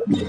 Hey,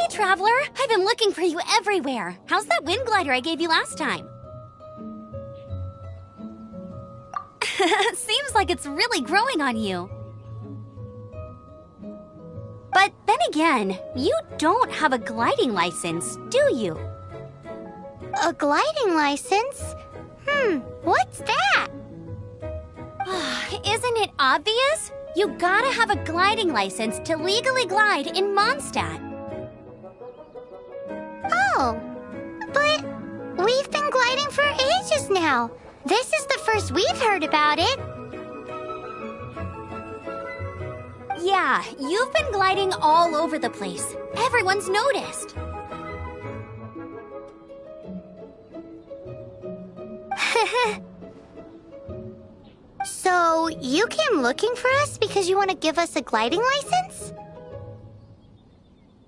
Traveler! I've been looking for you everywhere. How's that wind glider I gave you last time? Seems like it's really growing on you. But then again, you don't have a gliding license, do you? A gliding license? What's that? Isn't it obvious? You gotta have a gliding license to legally glide in Mondstadt. Oh, but we've been gliding for ages now. This is the first we've heard about it. Yeah, you've been gliding all over the place. Everyone's noticed. So, you came looking for us because you want to give us a gliding license?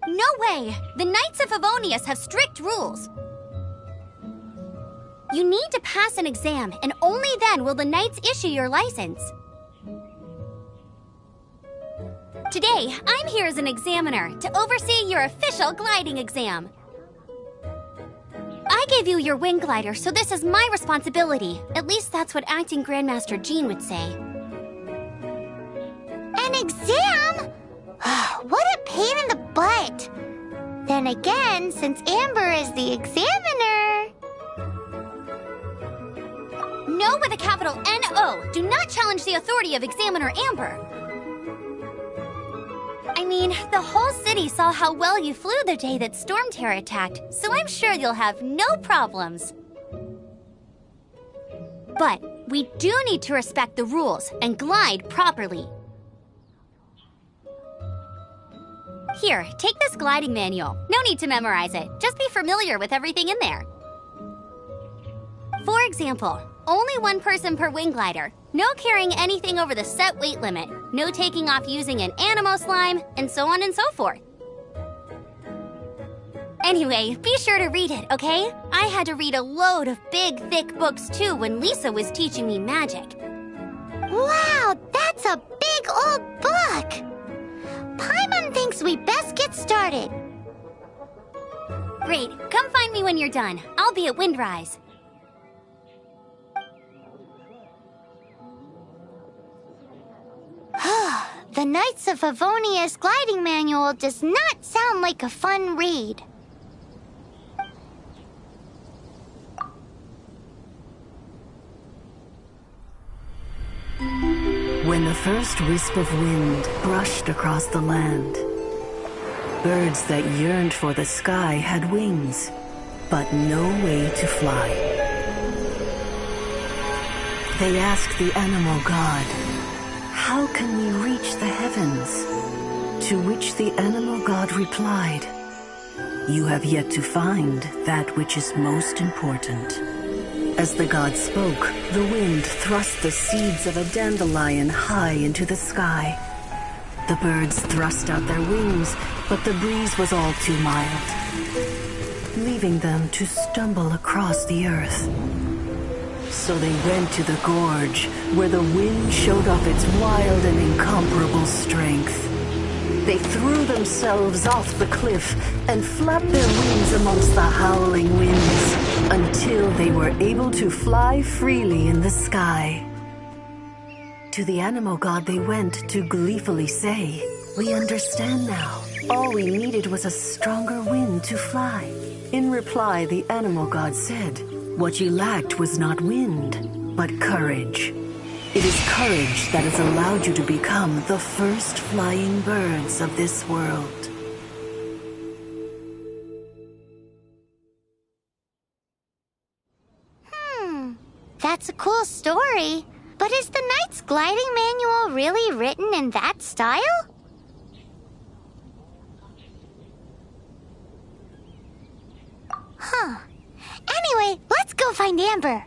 No way! The Knights of Favonius have strict rules. You need to pass an exam, and only then will the Knights issue your license. Today, I'm here as an examiner to oversee your official gliding exam. I gave you your wing glider, so this is my responsibility. At least that's what Acting Grandmaster Jean would say. An exam? What a pain in the butt. Then again, since Amber is the examiner... No with a capital N-O. Do not challenge the authority of Examiner Amber. I mean, the whole city saw how well you flew the day that Storm Terror attacked, so I'm sure you'll have no problems. But we do need to respect the rules and glide properly. Here, take this gliding manual. No need to memorize it. Just be familiar with everything in there. For example, only one person per wing glider. No carrying anything over the set weight limit. No taking off using an animo slime, and so on and so forth. Anyway, be sure to read it, okay? I had to read a load of big, thick books too when Lisa was teaching me magic. Wow, that's a big old book! Paimon thinks we best get started. Great, come find me when you're done. I'll be at Windrise. The Knights of Favonius gliding manual does not sound like a fun read. When the first wisp of wind brushed across the land, birds that yearned for the sky had wings, but no way to fly. They asked the animal god, "How can we reach the heavens?" To which the animal god replied, "You have yet to find that which is most important." As the god spoke, the wind thrust the seeds of a dandelion high into the sky. The birds thrust out their wings, but the breeze was all too mild, leaving them to stumble across the earth. So they went to the gorge, where the wind showed off its wild and incomparable strength. They threw themselves off the cliff and flapped their wings amongst the howling winds until they were able to fly freely in the sky. To the animal god they went to gleefully say, "We understand now. All we needed was a stronger wind to fly." In reply, the animal god said, "What you lacked was not wind, but courage. It is courage that has allowed you to become the first flying birds of this world." That's a cool story. But is the Knight's gliding manual really written in that style? find Amber.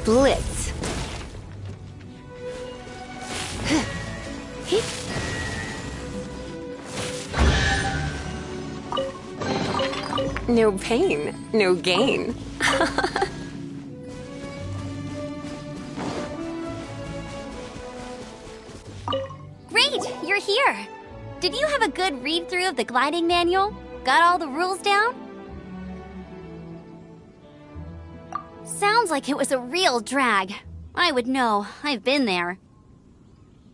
Blitz. No pain, no gain. Great, you're here. Did you have a good read-through of the gliding manual? Got all the rules down? Sounds like it was a real drag. I would know. I've been there.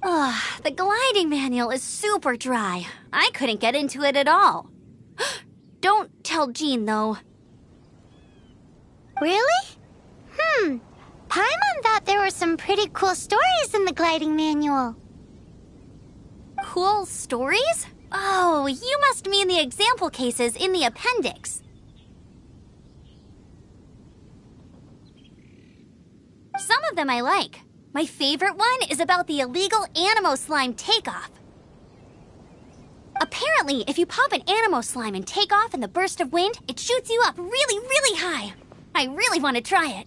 Ugh, the gliding manual is super dry. I couldn't get into it at all. Don't tell Jean, though. Really? Paimon thought there were some pretty cool stories in the gliding manual. Cool stories? Oh, you must mean the example cases in the appendix. Some of them I like. My favorite one is about the illegal Animo slime takeoff. Apparently, if you pop an Animo slime and take off in the burst of wind, it shoots you up really, really high. I really want to try it.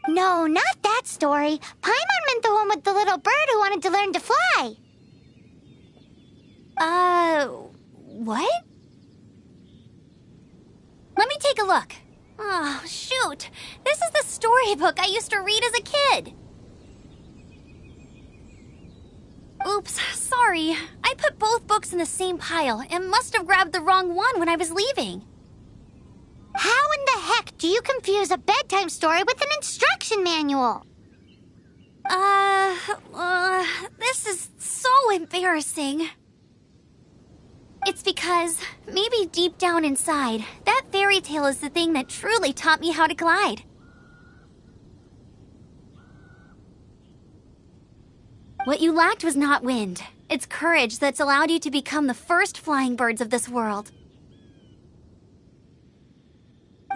No, not that story. Paimon meant the one with the little bird who wanted to learn to fly. What? Let me take a look. Oh, shoot. This is the storybook I used to read as a kid. Oops, sorry. I put both books in the same pile and must have grabbed the wrong one when I was leaving. How in the heck do you confuse a bedtime story with an instruction manual? This is so embarrassing. It's because, maybe deep down inside, that fairy tale is the thing that truly taught me how to glide. What you lacked was not wind. It's courage that's allowed you to become the first flying birds of this world.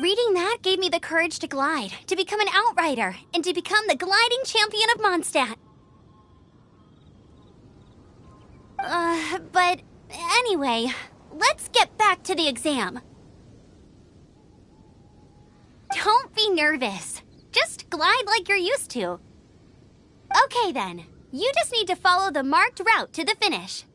Reading that gave me the courage to glide, to become an outrider, and to become the gliding champion of Mondstadt. But anyway, let's get back to the exam. Don't be nervous. Just glide like you're used to. Okay then, you just need to follow the marked route to the finish.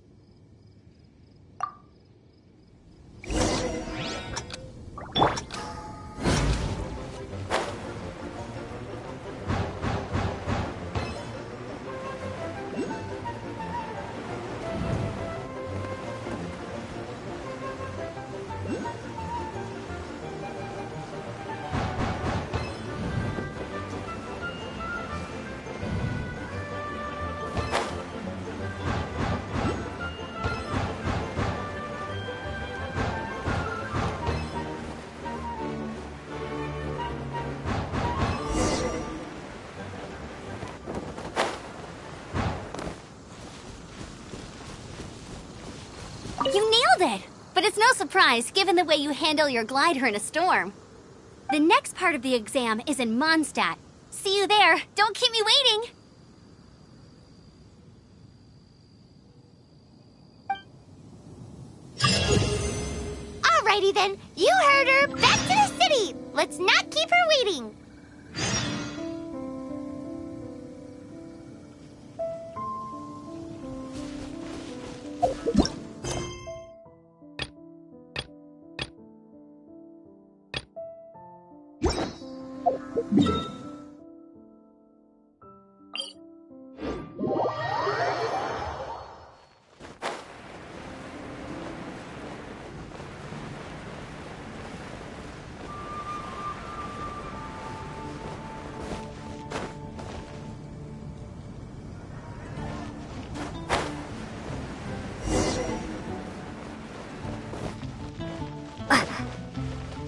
You nailed it! But it's no surprise, given the way you handle your glider in a storm. The next part of the exam is in Mondstadt. See you there. Don't keep me waiting! Alrighty then, you heard her. Back to the city. Let's not keep her waiting.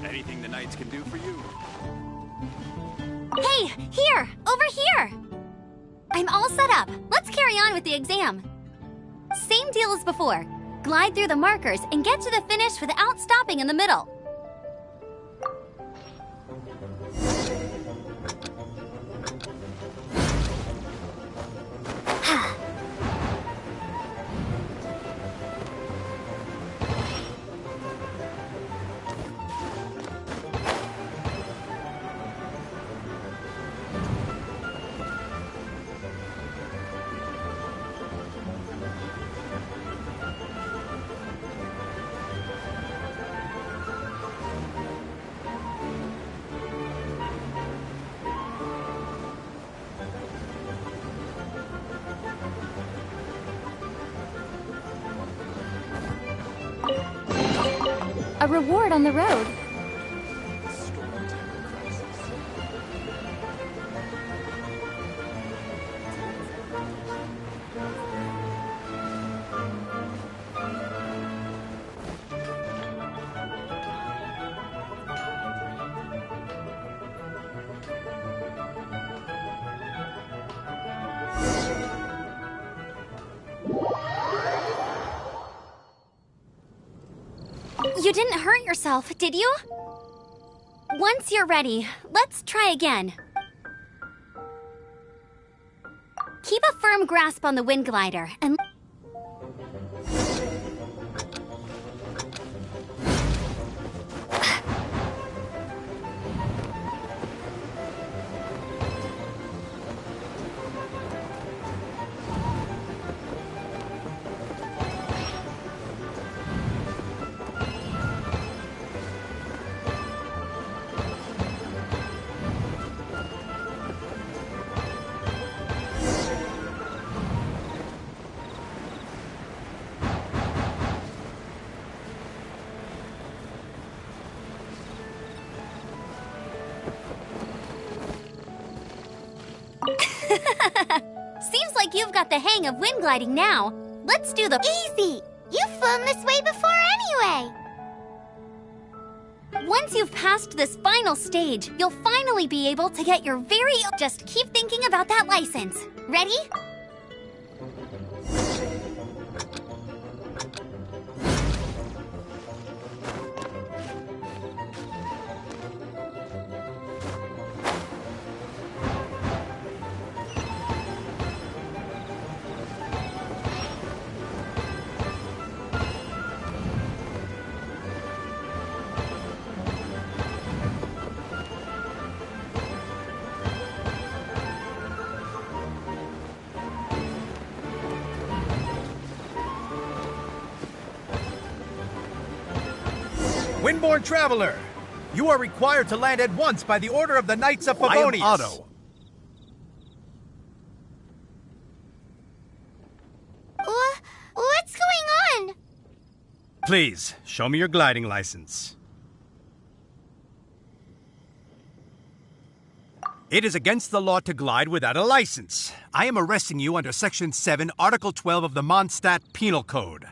Anything the Knights can do for you? Hey, here! Over here! I'm all set up. Let's carry on with the exam. Same deal as before. Glide through the markers and get to the finish without stopping in the middle. A reward on the road. You didn't hurt yourself, did you? Once you're ready, let's try again. Keep a firm grasp on the wind glider and... Seems like you've got the hang of wind gliding now. Let's do the... Easy! You've flown this way before anyway. Once you've passed this final stage, you'll finally be able to get your very... Just keep thinking about that license. Ready? Windborne Traveler, you are required to land at once by the order of the Knights of Favonius. I am Otto. What's going on? Please, show me your gliding license. It is against the law to glide without a license. I am arresting you under Section 7, Article 12 of the Mondstadt Penal Code.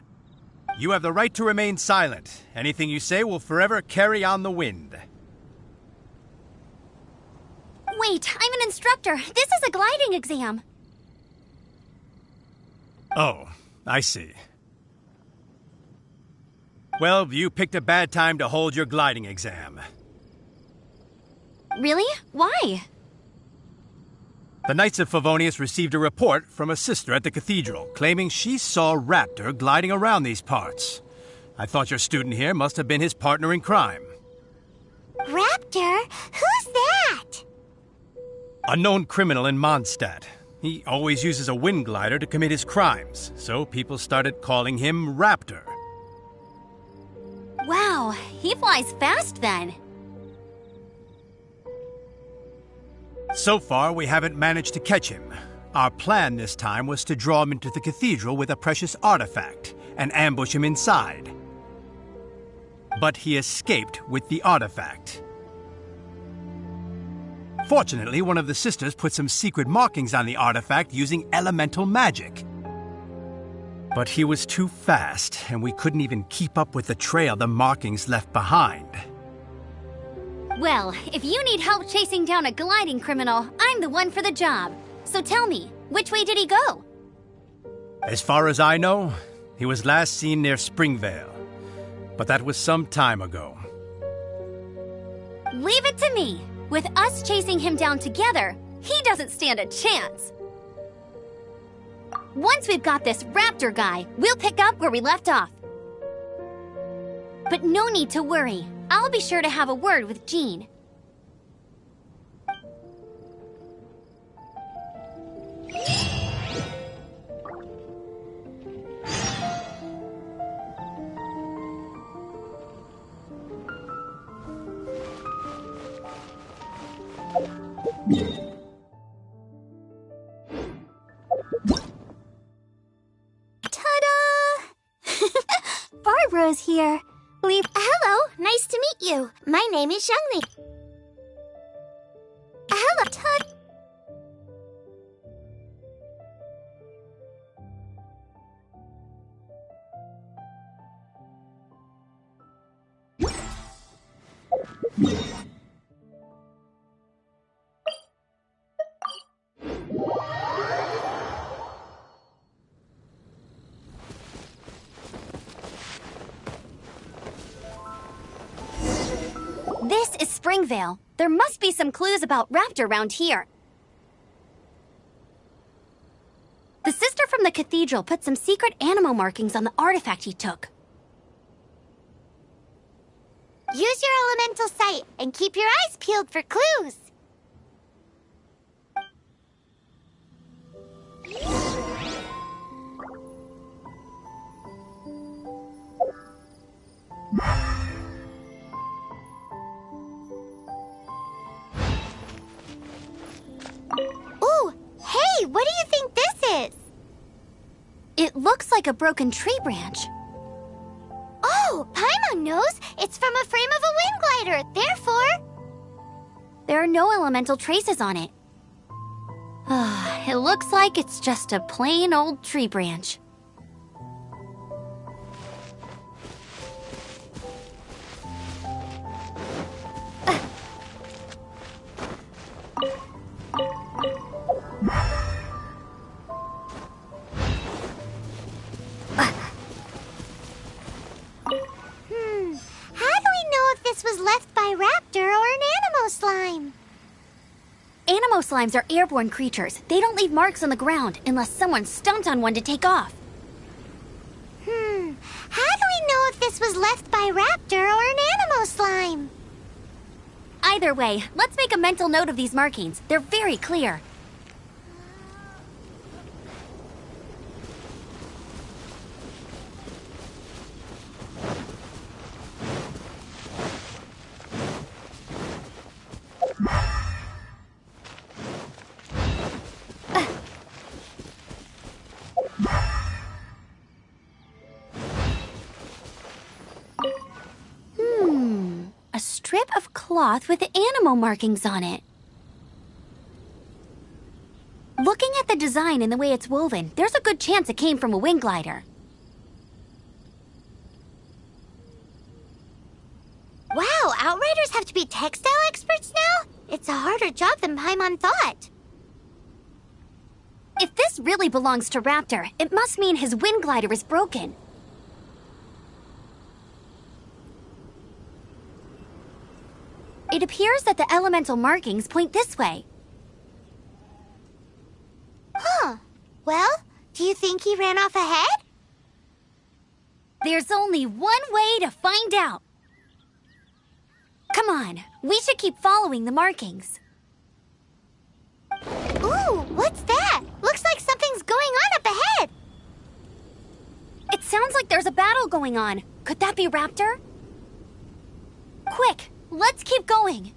You have the right to remain silent. Anything you say will forever carry on the wind. Wait, I'm an instructor. This is a gliding exam. Oh, I see. Well, you picked a bad time to hold your gliding exam. Really? Why? The Knights of Favonius received a report from a sister at the cathedral claiming she saw Raptor gliding around these parts. I thought your student here must have been his partner in crime. Raptor? Who's that? A known criminal in Mondstadt. He always uses a wind glider to commit his crimes, so people started calling him Raptor. Wow, he flies fast then. So far, we haven't managed to catch him. Our plan this time was to draw him into the cathedral with a precious artifact and ambush him inside. But he escaped with the artifact. Fortunately, one of the sisters put some secret markings on the artifact using elemental magic. But he was too fast, and we couldn't even keep up with the trail the markings left behind. Well, if you need help chasing down a gliding criminal, I'm the one for the job. So tell me, which way did he go? As far as I know, he was last seen near Springvale. But that was some time ago. Leave it to me. With us chasing him down together, he doesn't stand a chance. Once we've got this raptor guy, we'll pick up where we left off. But no need to worry. I'll be sure to have a word with Jean. Ta-da! Barbara's here. Hello, nice to meet you. My name is Xiangli. Hello, Todd. This is Springvale. There must be some clues about Raptor around here. The sister from the cathedral put some secret animal markings on the artifact he took. Use your elemental sight and keep your eyes peeled for clues. Ooh, hey, what do you think this is? It looks like a broken tree branch. Oh, Paimon knows. It's from a frame of a wind glider. Therefore, There are no elemental traces on it. It looks like it's just a plain old tree branch. how do we know if this was left by Raptor or an Animo slime? Animo slimes are airborne creatures. They don't leave marks on the ground unless someone stomped on one to take off. How do we know if this was left by Raptor or an Animo slime? Either way, let's make a mental note of these markings. They're very clear. A strip of cloth with animal markings on it. Looking at the design and the way it's woven, there's a good chance it came from a wing glider. Wow, Outriders have to be textile experts now? It's a harder job than Paimon thought. If this really belongs to Raptor, it must mean his wind glider is broken. It appears that the elemental markings point this way. Huh. Well, do you think he ran off ahead? There's only one way to find out. Come on, we should keep following the markings. Ooh, what's that? Looks like something's going on up ahead. It sounds like there's a battle going on. Could that be Raptor? Quick, let's keep going.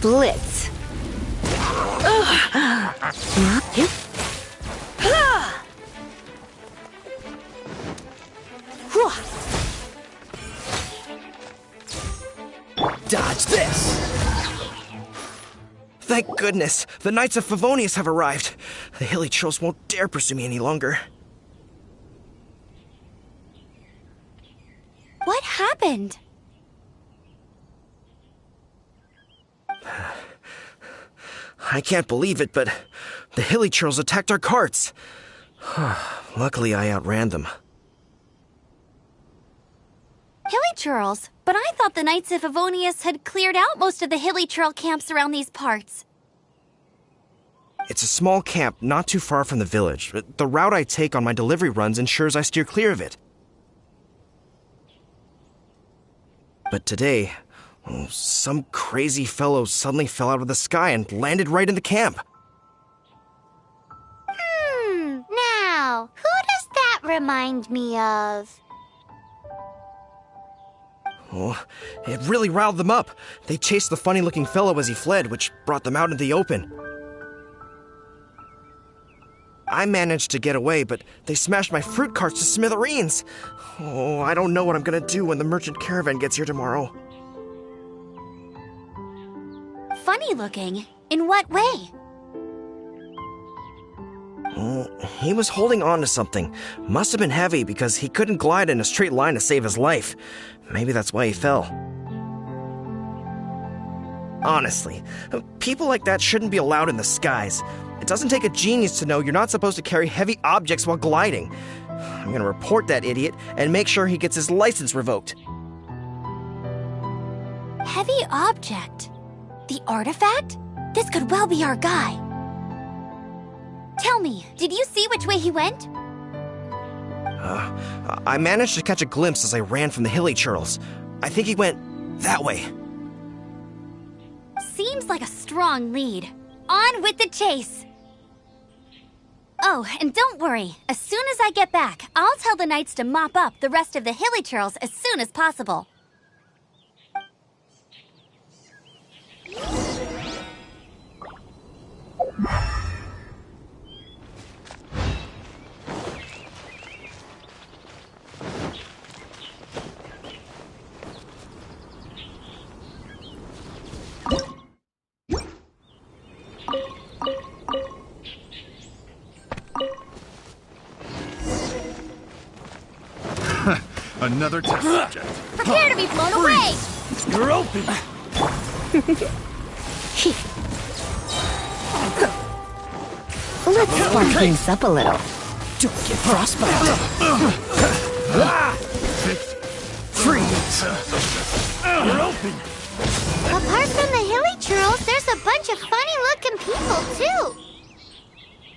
Blitz. Dodge this! Thank goodness, the Knights of Favonius have arrived. The hilly trolls won't dare pursue me any longer. What happened? I can't believe it, but the hilly trolls attacked our carts. Luckily, I outran them. Hilly Churls? But I thought the Knights of Favonius had cleared out most of the Hilly Churl camps around these parts. It's a small camp not too far from the village. The route I take on my delivery runs ensures I steer clear of it. But today, some crazy fellow suddenly fell out of the sky and landed right in the camp. Now, who does that remind me of? Oh, it really riled them up. They chased the funny-looking fellow as he fled, which brought them out into the open. I managed to get away, but they smashed my fruit carts to smithereens. Oh, I don't know what I'm gonna do when the merchant caravan gets here tomorrow. Funny looking? In what way? Oh, he was holding on to something. Must have been heavy because he couldn't glide in a straight line to save his life. Maybe that's why he fell. Honestly, people like that shouldn't be allowed in the skies. It doesn't take a genius to know you're not supposed to carry heavy objects while gliding. I'm gonna report that idiot and make sure he gets his license revoked. Heavy object? The artifact? This could well be our guy. Tell me, did you see which way he went? I managed to catch a glimpse as I ran from the hilly churls. I think he went that way. Seems like a strong lead. On with the chase! Oh, and don't worry. As soon as I get back, I'll tell the Knights to mop up the rest of the hilly churls as soon as possible. Another test subject. Prepare to be blown away! You're open! Let's spark things up a little. Don't get frostbite. Freeze. You're open! Apart from the hilly churls, there's a bunch of funny-looking people, too.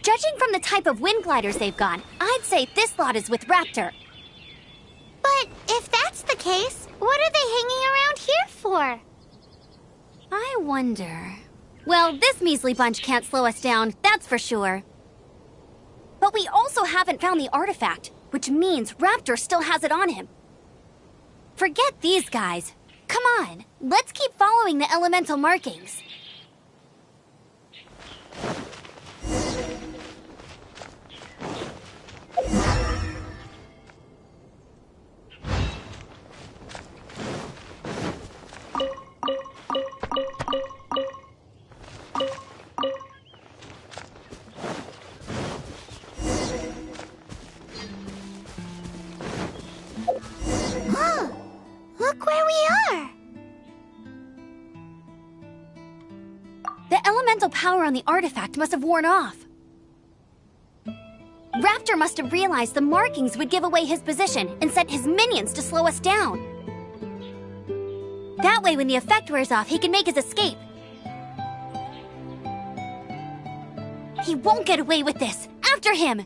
Judging from the type of wind gliders they've got, I'd say this lot is with Raptor. But if that's the case, what are they hanging around here for? I wonder... Well, this measly bunch can't slow us down, that's for sure. But we also haven't found the artifact, which means Raptor still has it on him. Forget these guys. Come on, let's keep following the elemental markings. Look where we are. elemental power on the artifact must have worn off. Raptor must have realized the markings would give away his position and sent his minions to slow us down. That way, when the effect wears off, he can make his escape. He won't get away with this! After him!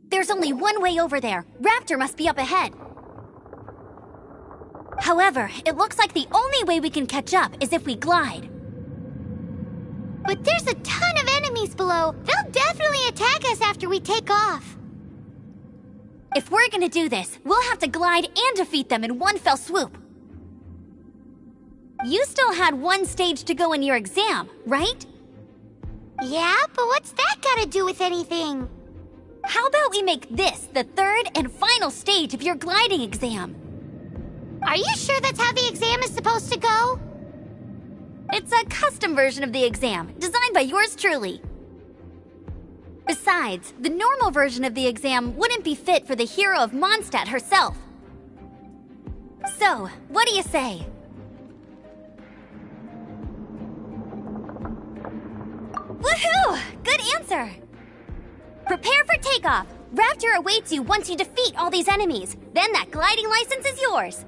There's only one way over there. Raptor must be up ahead. However, it looks like the only way we can catch up is if we glide. But there's a ton of enemies below. They'll definitely attack us after we take off. If we're gonna do this, we'll have to glide and defeat them in one fell swoop. You still had one stage to go in your exam, right? Yeah, but what's that gotta do with anything? How about we make this the third and final stage of your gliding exam? Are you sure that's how the exam is supposed to go? It's a custom version of the exam, designed by yours truly. Besides, the normal version of the exam wouldn't be fit for the hero of Mondstadt herself. So, what do you say? Woohoo! Good answer! Prepare for takeoff! Raptor awaits you once you defeat all these enemies. Then that gliding license is yours.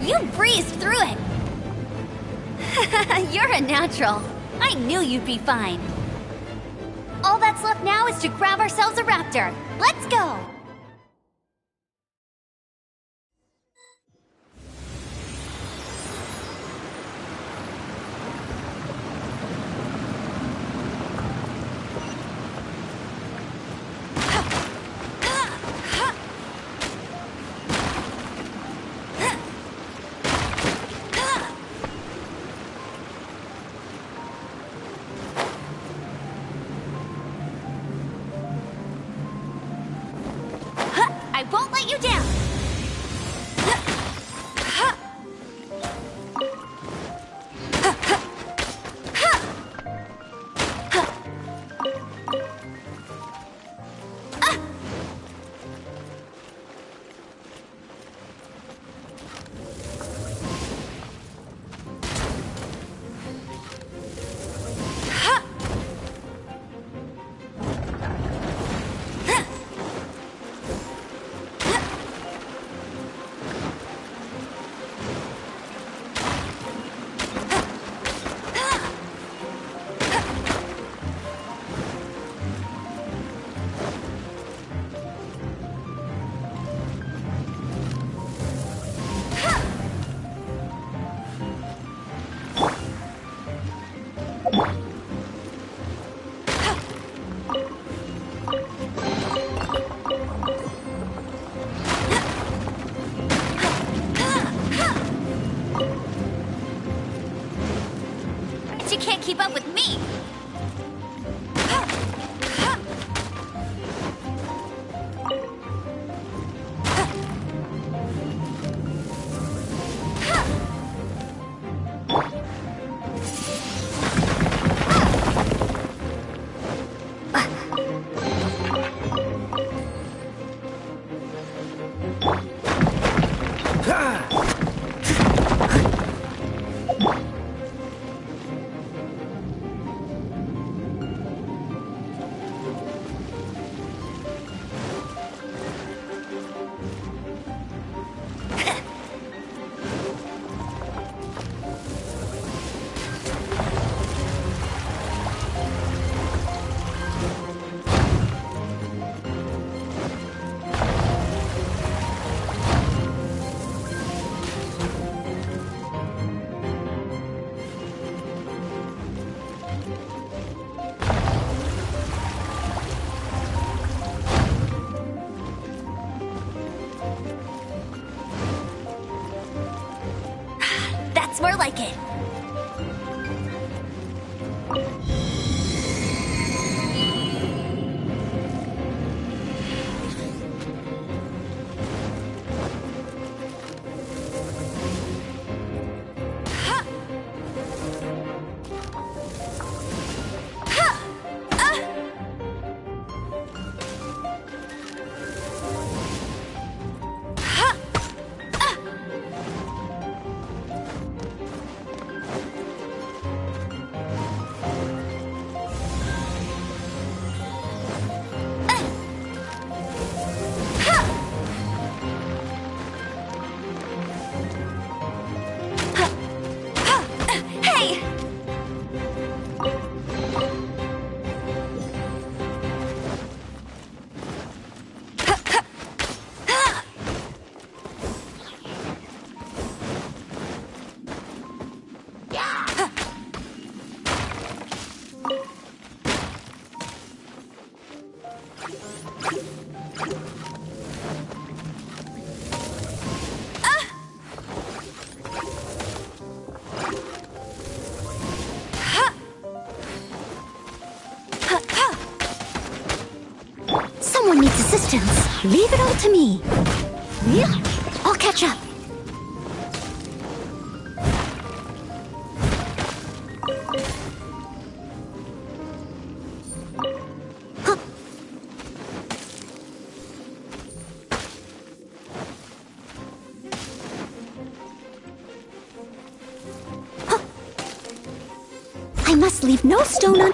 You breezed through it! You're a natural. I knew you'd be fine. All that's left now is to grab ourselves a raptor. Let's go! That's more like it. Hey! Someone needs assistance. Leave it all to me. I'll catch up. I must leave no stone un...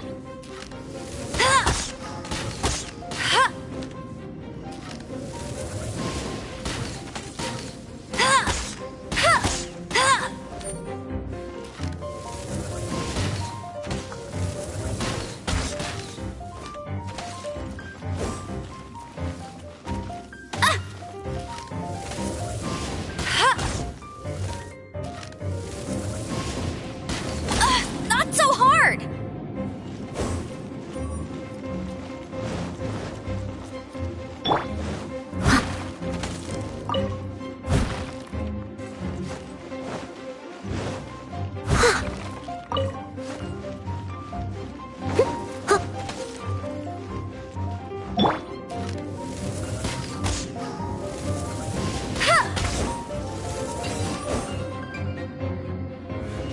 Not so hard!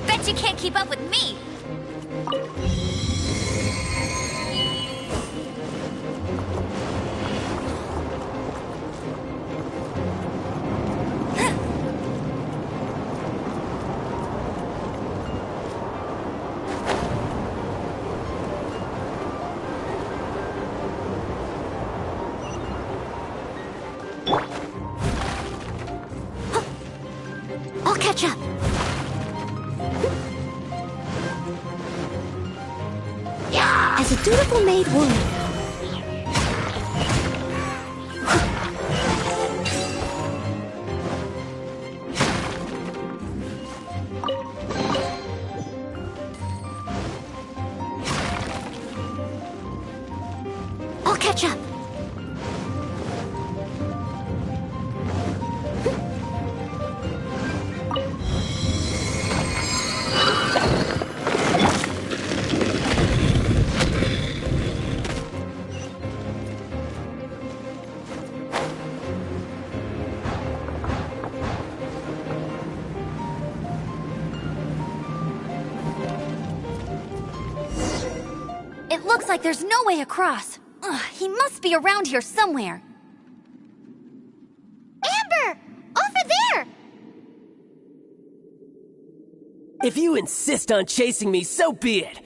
Bet you can't keep up with me! I'll catch up. As a dutiful maid would. I'll catch up. It looks like there's no way across. Ugh, he must be around here somewhere. Amber! Over there! If you insist on chasing me, so be it.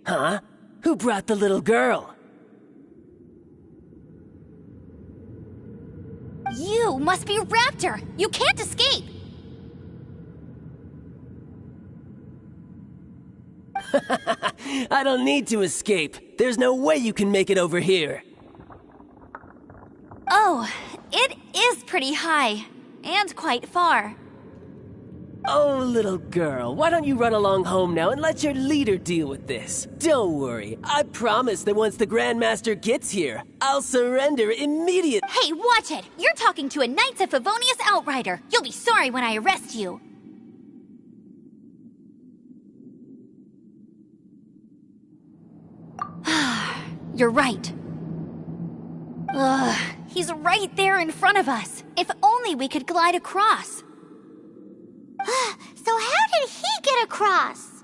Huh? Who brought the little girl? You must be Raptor! You can't escape! I don't need to escape. There's no way you can make it over here. Oh, it is pretty high. And quite far. Oh, little girl, why don't you run along home now and let your leader deal with this? Don't worry, I promise that once the Grandmaster gets here, I'll surrender immediately. Hey, watch it! You're talking to a Knights of Favonius outrider. You'll be sorry when I arrest you. You're right. Ugh, he's right there in front of us. If only we could glide across. So how did he get across?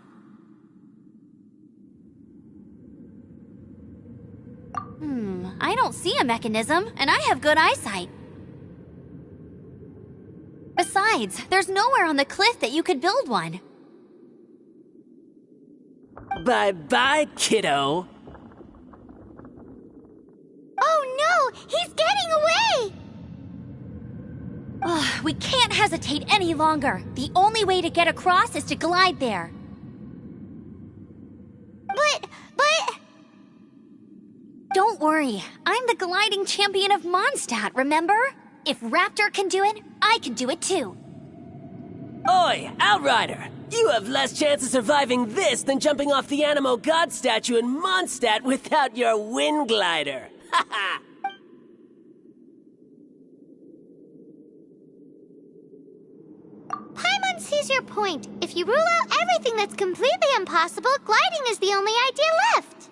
I don't see a mechanism, and I have good eyesight. Besides, there's nowhere on the cliff that you could build one. Bye-bye, kiddo. Oh no! He's getting away! Ugh, we can't hesitate any longer. The only way to get across is to glide there. But... Don't worry. I'm the gliding champion of Mondstadt, remember? If Raptor can do it, I can do it too. Oi, Outrider! You have less chance of surviving this than jumping off the Animo God statue in Mondstadt without your wind glider. Ha ha! Paimon sees your point. If you rule out everything that's completely impossible, gliding is the only idea left.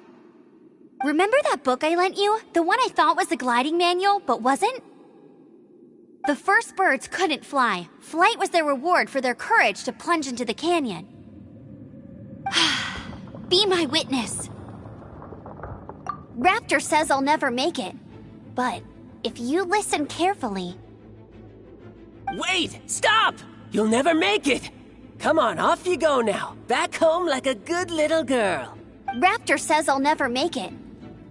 Remember that book I lent you? The one I thought was the gliding manual, but wasn't? The first birds couldn't fly. Flight was their reward for their courage to plunge into the canyon. Be my witness. Raptor says I'll never make it. But if you listen carefully... Wait! Stop! You'll never make it! Come on, off you go now. Back home like a good little girl. Raptor says I'll never make it.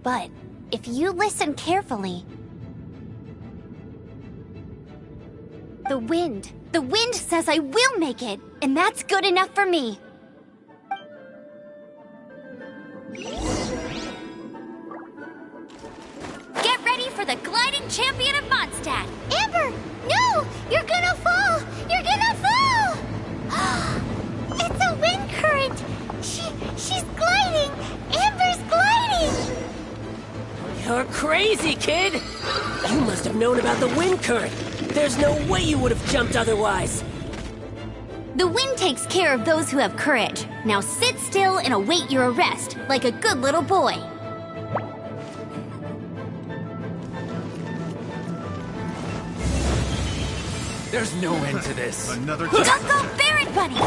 But if you listen carefully... The wind says I will make it, and that's good enough for me. Get ready for the gliding champion of Mondstadt. Amber! No! You're gonna fall! You're gonna fall! It's a wind current! She's gliding! Amber's gliding! You're crazy, kid! You must have known about the wind current. There's no way you would have jumped otherwise. The wind takes care of those who have courage. Now sit still and await your arrest, like a good little boy. There's no end to this. Another Don't go Baron Bunny!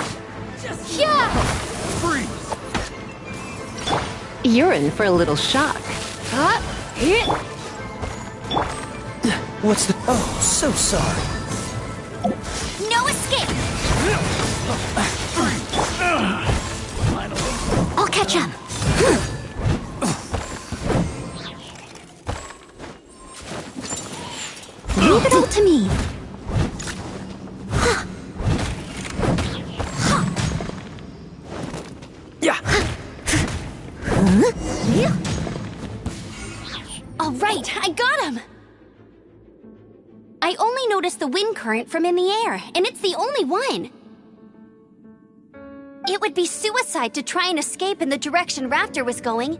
Yeah! freeze. You're in for a little shock. Hit! What's the... Oh, so sorry. No escape! I'll catch up. Leave it all to me. Yeah. All right, I got him. I only noticed the wind current from in the air, and it's the only one. It would be suicide to try and escape in the direction Raptor was going.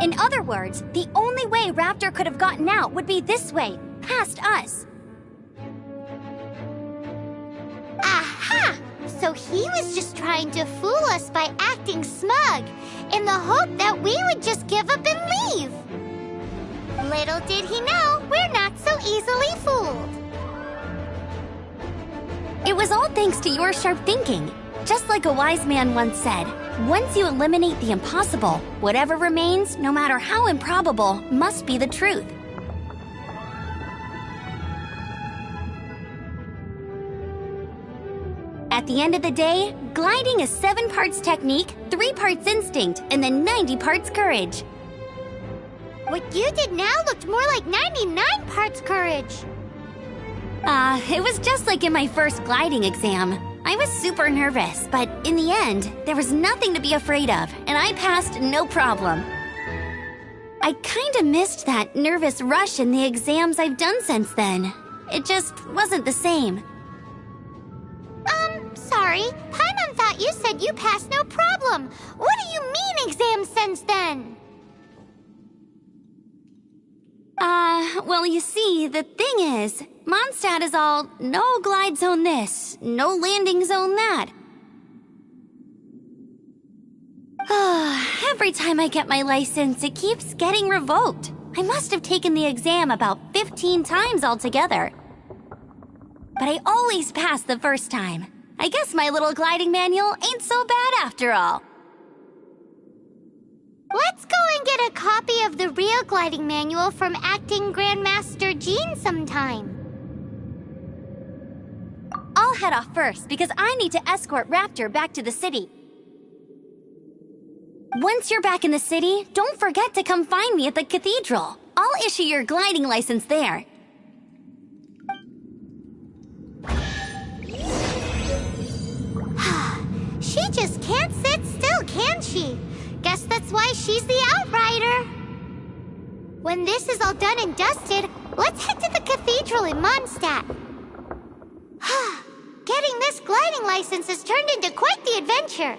In other words, the only way Raptor could have gotten out would be this way, past us. Aha! So he was just trying to fool us by acting smug, in the hope that we would just give up and leave. Little did he know, we're not so easily fooled. It was all thanks to your sharp thinking. Just like a wise man once said, once you eliminate the impossible, whatever remains, no matter how improbable, must be the truth. At the end of the day, gliding is 7 parts technique, 3 parts instinct, and then 90 parts courage. What you did now looked more like 99 parts courage. It was just like in my first gliding exam. I was super nervous, but in the end, there was nothing to be afraid of, and I passed no problem. I kinda missed that nervous rush in the exams I've done since then. It just wasn't the same. Sorry. Paimon thought you said you passed no problem. What do you mean exams since then? Well, you see, the thing is, Mondstadt is all no glide zone this, no landing zone that. Every time I get my license, it keeps getting revoked. I must have taken the exam about 15 times altogether. But I always pass the first time. I guess my little gliding manual ain't so bad after all. Let's go and get a copy of the real gliding manual from Acting Grandmaster Jean sometime. I'll head off first because I need to escort Raptor back to the city. Once you're back in the city, don't forget to come find me at the cathedral. I'll issue your gliding license there. She just can't sit still, can she? Guess that's why she's the Outrider. When this is all done and dusted, let's head to the cathedral in Mondstadt. Getting this gliding license has turned into quite the adventure.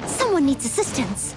Someone needs assistance.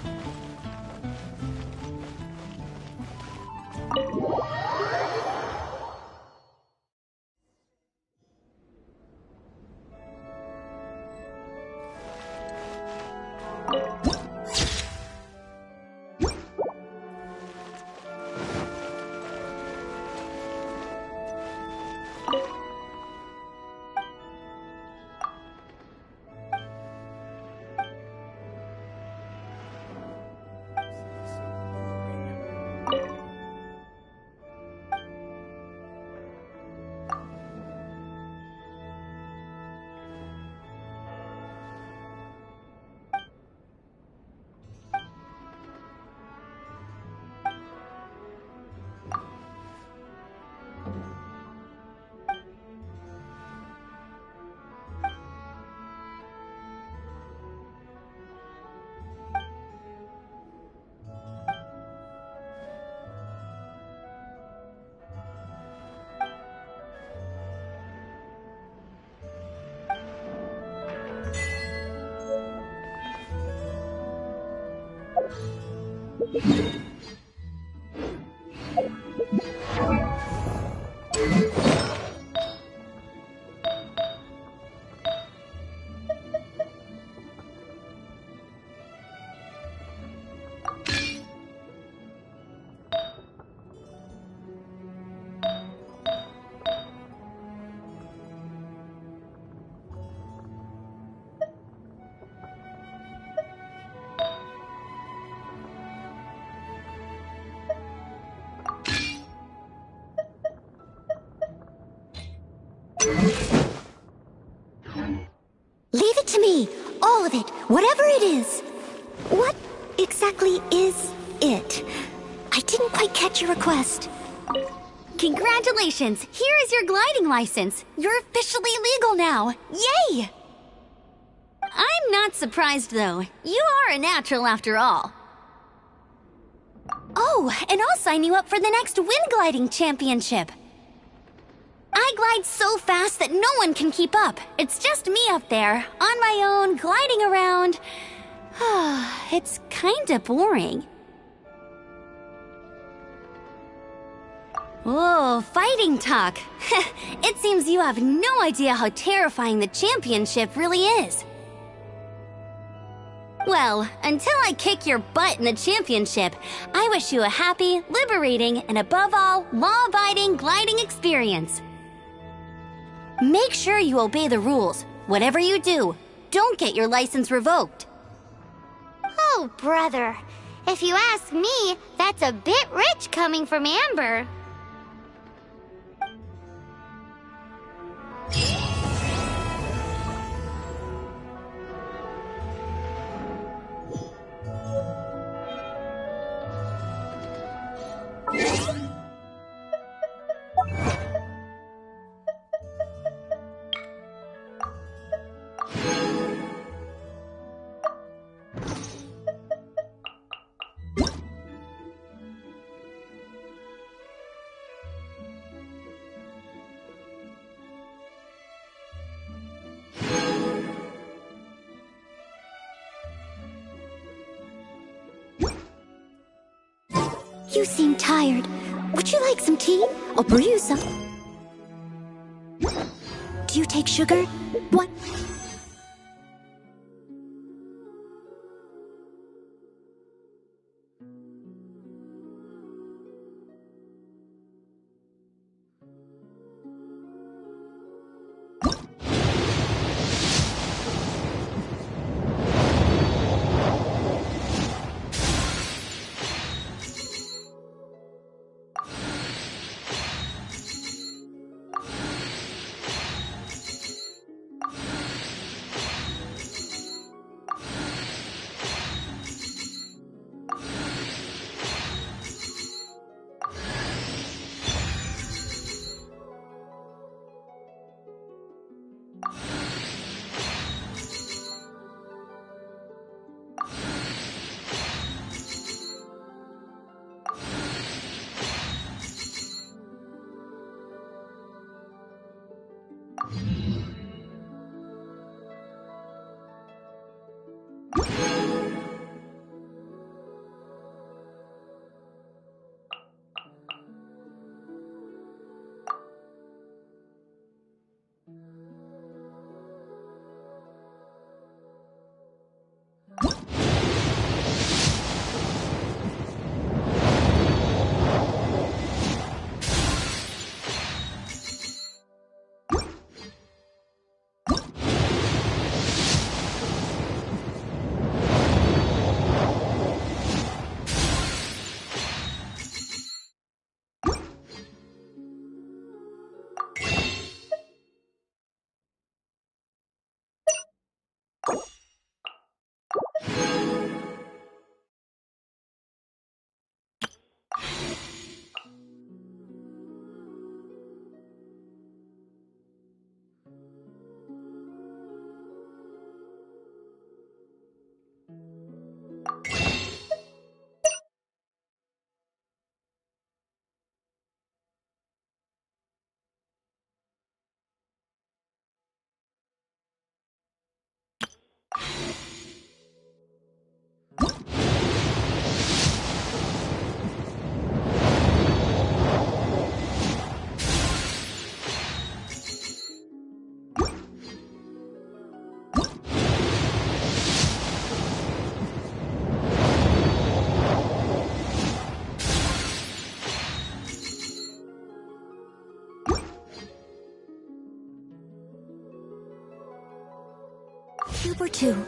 Leave it to me. All of it. Whatever it is. What exactly is it? I didn't quite catch your request. Congratulations! Here is your gliding license. You're officially legal now. Yay! I'm not surprised, though. You are a natural after all. Oh, and I'll sign you up for the next wind gliding championship. I glide so fast that no one can keep up. It's just me up there, on my own, gliding around. It's kinda boring. Whoa, fighting talk. It seems you have no idea how terrifying the championship really is. Well, until I kick your butt in the championship, I wish you a happy, liberating, and above all, law-abiding gliding experience. Make sure you obey the rules. Whatever you do, don't get your license revoked. Oh, brother. If you ask me, that's a bit rich coming from Amber. You seem tired. Would you like some tea? I'll brew you some. Do you take sugar? What? Cube 2.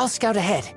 I'll scout ahead.